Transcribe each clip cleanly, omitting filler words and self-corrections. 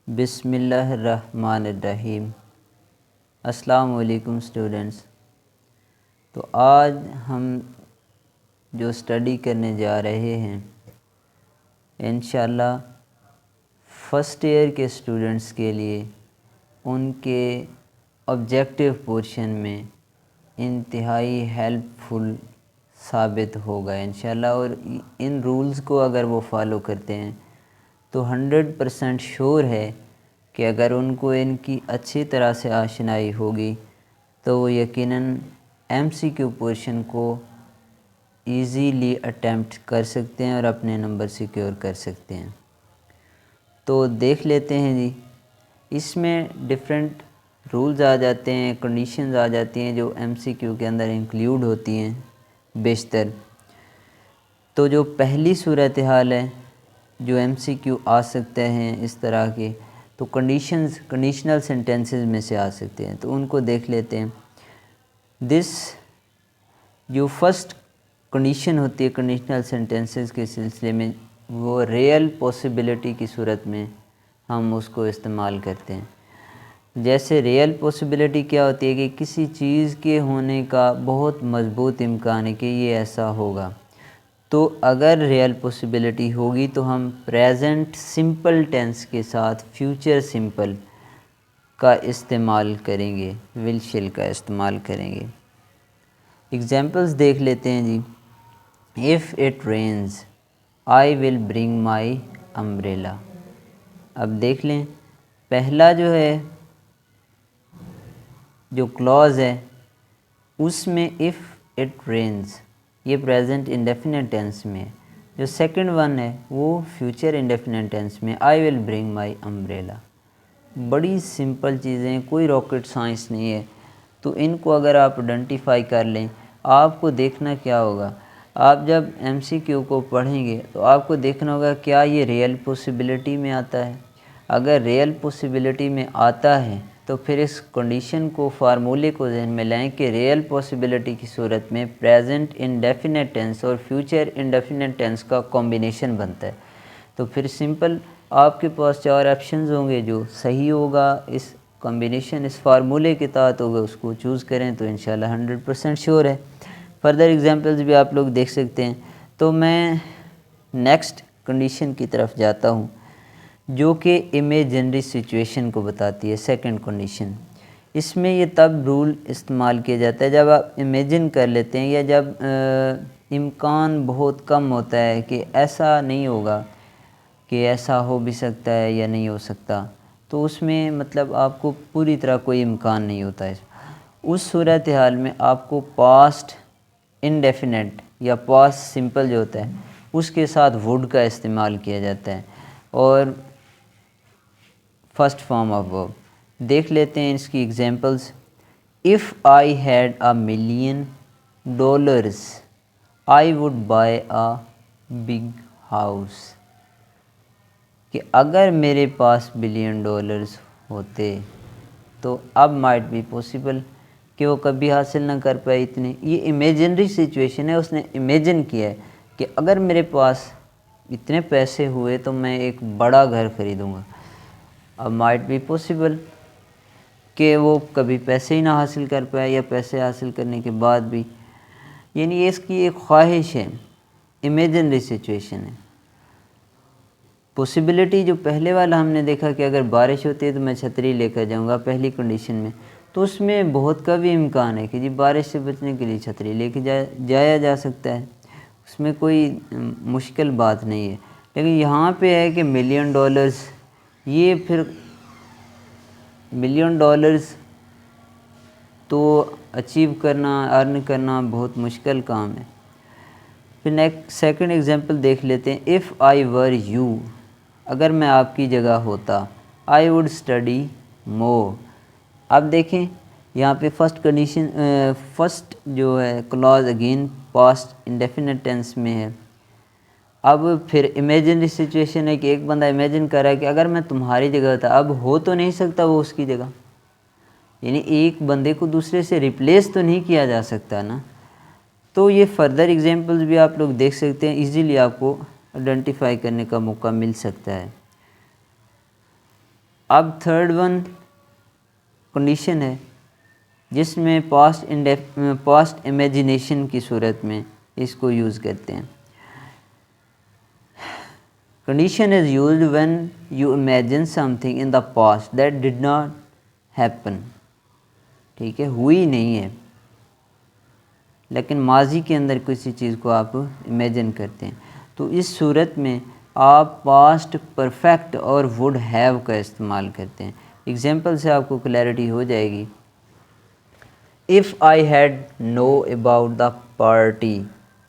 बिस्मिल्लाहिर्रहमानिर्रहीम। अस्सलाम वालेकुम स्टूडेंट्स। तो आज हम जो स्टडी करने जा रहे हैं इंशाल्लाह फ़र्स्ट ईयर के स्टूडेंट्स के लिए उनके ऑब्जेक्टिव पोर्शन में इंतहाई हेल्पफुल साबित होगा इंशाल्लाह। और इन रूल्स को अगर वो फॉलो करते हैं तो 100% श्योर है कि अगर उनको इनकी अच्छी तरह से आशनाई होगी तो वो यकीनन MCQ पोर्शन को इजीली अटेम्प्ट कर सकते हैं और अपने नंबर सिक्योर कर सकते हैं। तो देख लेते हैं जी, इसमें डिफरेंट रूल्स आ जाते हैं, कंडीशंस आ जाती हैं जो MCQ के अंदर इंक्लूड होती हैं बेशतर। तो जो पहली सूरत हाल है जो MCQ आ सकते हैं इस तरह के, तो कंडीशनल सेंटेंसेस में से आ सकते हैं, तो उनको देख लेते हैं। जो फर्स्ट कंडीशन होती है कंडीशनल सेंटेंसेस के सिलसिले में, वो रियल पॉसिबिलिटी की सूरत में हम उसको इस्तेमाल करते हैं। जैसे रियल पॉसिबिलिटी क्या होती है कि किसी चीज़ के होने का बहुत मजबूत इम्कान है कि ये ऐसा होगा। तो अगर रियल पॉसिबिलिटी होगी तो हम प्रेजेंट सिंपल टेंस के साथ फ्यूचर सिंपल का इस्तेमाल करेंगे, विल शिल का इस्तेमाल करेंगे। एग्जांपल्स देख लेते हैं जी। If it rains I will bring my umbrella. अब देख लें, पहला जो है जो क्लॉज है उसमें इफ़ इट रेन्स ये प्रेजेंट इंडेफिनिट टेंस में है। जो सेकंड वन है वो फ्यूचर इंडेफिनिट टेंस में, आई विल ब्रिंग माई अम्ब्रेला। बड़ी सिंपल चीज़ें, कोई रॉकेट साइंस नहीं है। तो इनको अगर आप आइडेंटिफाई कर लें, आपको देखना क्या होगा, आप जब MCQ को पढ़ेंगे तो आपको देखना होगा क्या ये रियल पॉसिबिलिटी में आता है। अगर रियल पॉसिबिलिटी में आता है तो फिर इस कंडीशन को, फार्मूले को ज़हन में लाएं कि रियल पॉसिबिलिटी की सूरत में प्रेजेंट इंडेफिनिट टेंस और फ्यूचर इंडेफिनिट टेंस का कॉम्बिनेशन बनता है। तो फिर सिंपल आपके पास 4 ऑप्शंस होंगे, जो सही होगा इस कॉम्बिनेशन इस फार्मूले के तहत होगा उसको चूज़ करें तो इंशाल्लाह 100% श्योर है। फर्दर एग्जांपल्स भी आप लोग देख सकते हैं। तो मैं नेक्स्ट कंडीशन की तरफ जाता हूँ जो कि इमेजिनरी सिचुएशन को बताती है, सेकंड कंडीशन। इसमें ये तब रूल इस्तेमाल किया जाता है जब आप इमेजिन कर लेते हैं या जब इम्कान बहुत कम होता है कि ऐसा नहीं होगा, कि ऐसा हो भी सकता है या नहीं हो सकता। तो उसमें मतलब आपको पूरी तरह कोई इम्कान नहीं होता है। उस सूरत हाल में आपको पास्ट इंडेफिनेट या पास्ट सिंपल जो होता है उसके साथ वुड का इस्तेमाल किया जाता है और फर्स्ट फॉर्म ऑफ वर्ब। देख लेते हैं इसकी examples. If I had $1 million I would buy a big house. कि अगर मेरे पास $1 बिलियन होते तो अब माइट बी पॉसिबल कि वो कभी हासिल ना कर पाए इतने। ये इमेजिनरी सिचुएशन है, उसने इमेजिन किया है कि अगर मेरे पास इतने पैसे हुए तो मैं एक बड़ा घर ख़रीदूँगा। अब माइट बी पॉसिबल कि वो कभी पैसे ही ना हासिल कर पाए या पैसे हासिल करने के बाद भी, यानी ये इसकी एक ख्वाहिश है, इमेजिनरी सिचुएशन है। पॉसिबिलिटी जो पहले वाला हमने देखा कि अगर बारिश होती है तो मैं छतरी लेकर जाऊंगा पहली कंडीशन में, तो उसमें बहुत का भी इम्कान है कि जी बारिश से बचने के लिए छतरी लेके जाया जा सकता है, उसमें कोई मुश्किल बात नहीं है। लेकिन यहाँ पे है कि $1 मिलियन, ये फिर $1 मिलियन तो अचीव करना, अर्न करना बहुत मुश्किल काम है। फिर नेक्स्ट सेकंड एग्जांपल देख लेते हैं। इफ़ आई वर यू, अगर मैं आपकी जगह होता, आई वुड स्टडी मोर। अब देखें यहाँ पे फर्स्ट कंडीशन, फर्स्ट जो है clause again past indefinite tense में है। अब फिर इमेजिनरी सिचुएशन है कि एक बंदा इमेजिन कर रहा है कि अगर मैं तुम्हारी जगह होता, अब हो तो नहीं सकता वो उसकी जगह, यानी एक बंदे को दूसरे से रिप्लेस तो नहीं किया जा सकता ना। तो ये फर्दर एग्जांपल्स भी आप लोग देख सकते हैं, इजीली आपको आइडेंटिफाई करने का मौका मिल सकता है। अब थर्ड वन कंडीशन है जिसमें पास्ट इमेजिनेशन की सूरत में इसको यूज़ करते हैं। Condition is used when you imagine something in the past that did not happen. ठीक है, हुई नहीं है लेकिन माजी के अंदर किसी चीज़ को आप इमेजिन करते हैं, तो इस सूरत में आप पास्ट परफेक्ट और वुड हैव का इस्तेमाल करते हैं। एग्जाम्पल से आपको क्लैरिटी हो जाएगी। If I had know about the party,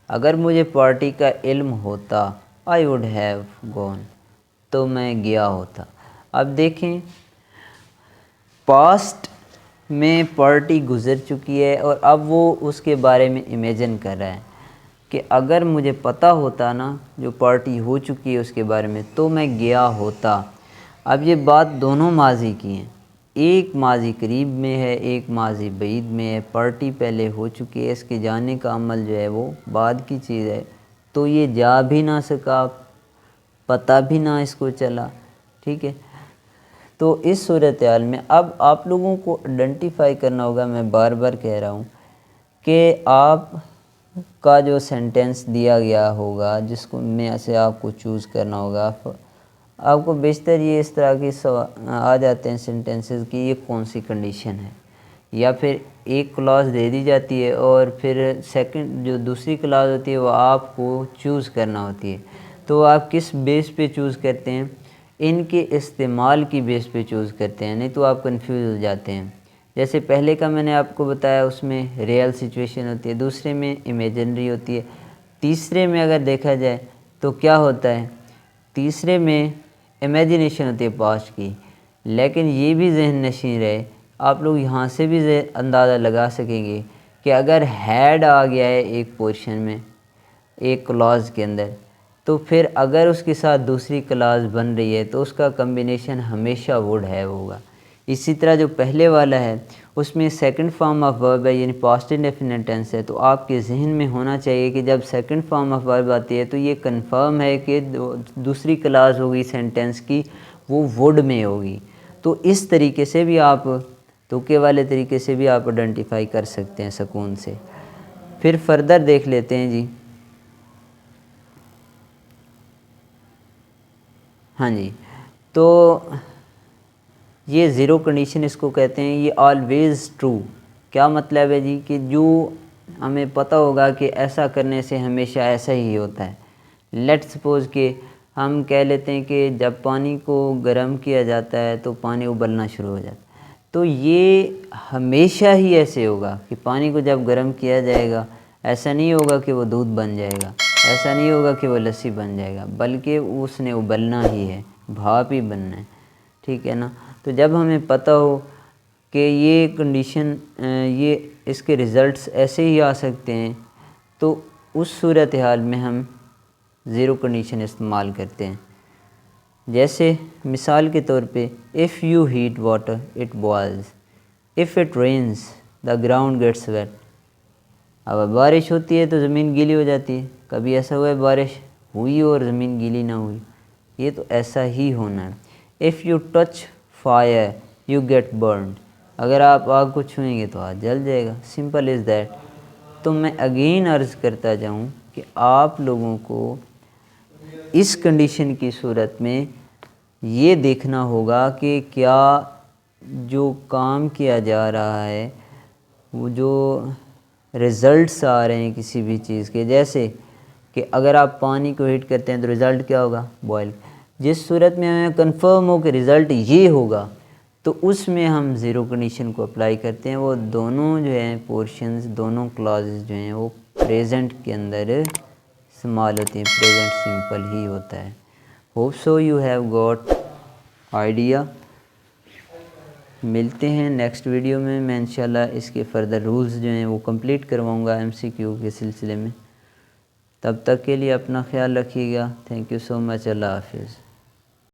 अगर मुझे पार्टी का इल्म होता, आई वुड हैव गॉन, तो मैं गया होता। अब देखें, पास्ट में पार्टी गुज़र चुकी है और अब वो उसके बारे में इमेजिन कर रहा है कि अगर मुझे पता होता ना जो पार्टी हो चुकी है उसके बारे में, तो मैं गया होता। अब ये बात दोनों माजी की हैं, एक माजी करीब में है, एक माजी बईद में है। पार्टी पहले हो चुकी है, इसके जाने का अमल जो है वो बाद की चीज़ है, तो ये जा भी ना सका, पता भी ना इसको चला। ठीक है, तो इस सूरत हाल में अब आप लोगों को आइडेंटिफाई करना होगा। मैं बार बार कह रहा हूँ कि आप का जो सेंटेंस दिया गया होगा जिसको में से आपको चूज़ करना होगा। आपको बेशतर ये इस तरह की आ जाते हैं सेंटेंसेस कि ये कौन सी कंडीशन है, या फिर एक क्लॉज दे दी जाती है और फिर सेकंड जो दूसरी क्लॉज होती है वो आपको चूज़ करना होती है। तो आप किस बेस पे चूज़ करते हैं? इनके इस्तेमाल की बेस पे चूज़ करते हैं, नहीं तो आप कंफ्यूज हो जाते हैं। जैसे पहले का मैंने आपको बताया उसमें रियल सिचुएशन होती है, दूसरे में इमेजिनरी होती है, तीसरे में अगर देखा जाए तो क्या होता है, तीसरे में इमेजिनेशन होती है पास्ट की। लेकिन ये भी जहन नशीं रहे, आप लोग यहाँ से भी अंदाज़ा लगा सकेंगे कि अगर हैड आ गया है एक पोर्शन में, एक क्लॉज के अंदर, तो फिर अगर उसके साथ दूसरी क्लॉज बन रही है तो उसका कम्बिनेशन हमेशा वुड हैव होगा। इसी तरह जो पहले वाला है उसमें सेकंड फॉर्म ऑफ वर्ब है, यानी पास्ट इंडेफिनिट टेंस है, तो आपके जहन में होना चाहिए कि जब सेकंड फॉर्म ऑफ वर्ब आती है तो ये कंफर्म है कि दूसरी क्लॉज होगी सेंटेंस की वो वुड में होगी। तो इस तरीके से भी आप तुक्के वाले तरीके से भी आप आइडेंटिफाई कर सकते हैं सुकून से। फिर फर्दर देख लेते हैं जी। हाँ जी, तो ये ज़ीरो कंडीशन इसको कहते हैं, ये ऑलवेज़ ट्रू। क्या मतलब है जी कि जो हमें पता होगा कि ऐसा करने से हमेशा ऐसा ही होता है। लेट सपोज़ कि हम कह लेते हैं कि जब पानी को गर्म किया जाता है तो पानी उबलना शुरू हो जाता है, तो ये हमेशा ही ऐसे होगा कि पानी को जब गर्म किया जाएगा ऐसा नहीं होगा कि वो दूध बन जाएगा, ऐसा नहीं होगा कि वो लस्सी बन जाएगा, बल्कि उसने उबलना ही है, भाप ही बनना है। ठीक है ना। तो जब हमें पता हो कि ये कंडीशन ये इसके रिज़ल्ट्स ऐसे ही आ सकते हैं, तो उस सूरत हाल में हम ज़ीरो कंडीशन इस्तेमाल करते हैं। जैसे मिसाल के तौर पे, if you heat water it boils, if it rains the ground gets wet. अब बारिश होती है तो ज़मीन गीली हो जाती है। कभी ऐसा हुआ है बारिश हुई और ज़मीन गीली ना हुई? ये तो ऐसा ही होना है। If you touch fire you get burn, अगर आप आग को छुएंगे तो आग जल जाएगा, सिंपल इज़ दैट। तो मैं अगेन अर्ज़ करता जाऊँ कि आप लोगों को इस कंडीशन की सूरत में ये देखना होगा कि क्या जो काम किया जा रहा है, वो जो रिज़ल्ट्स आ रहे हैं किसी भी चीज़ के, जैसे कि अगर आप पानी को हीट करते हैं तो रिज़ल्ट क्या होगा? बॉयल। जिस सूरत में हमें कंफर्म हो कि रिज़ल्ट ये होगा, तो उसमें हम ज़ीरो कंडीशन को अप्लाई करते हैं। वो दोनों जो हैं पोर्शंस, दोनों क्लॉजेस जो हैं वो प्रेजेंट के अंदर इस्तेमाल होती हैं, प्रेजेंट सिंपल ही होता है। Hope so you have got idea. मिलते हैं नेक्स्ट वीडियो में। मैं इंशाल्लाह इसके फ़र्दर रूल्स जो हैं वो कंप्लीट करवाऊँगा MCQ के सिलसिले में। तब तक के लिए अपना ख्याल रखिएगा। Thank you so much. अल्लाह हाफिज़।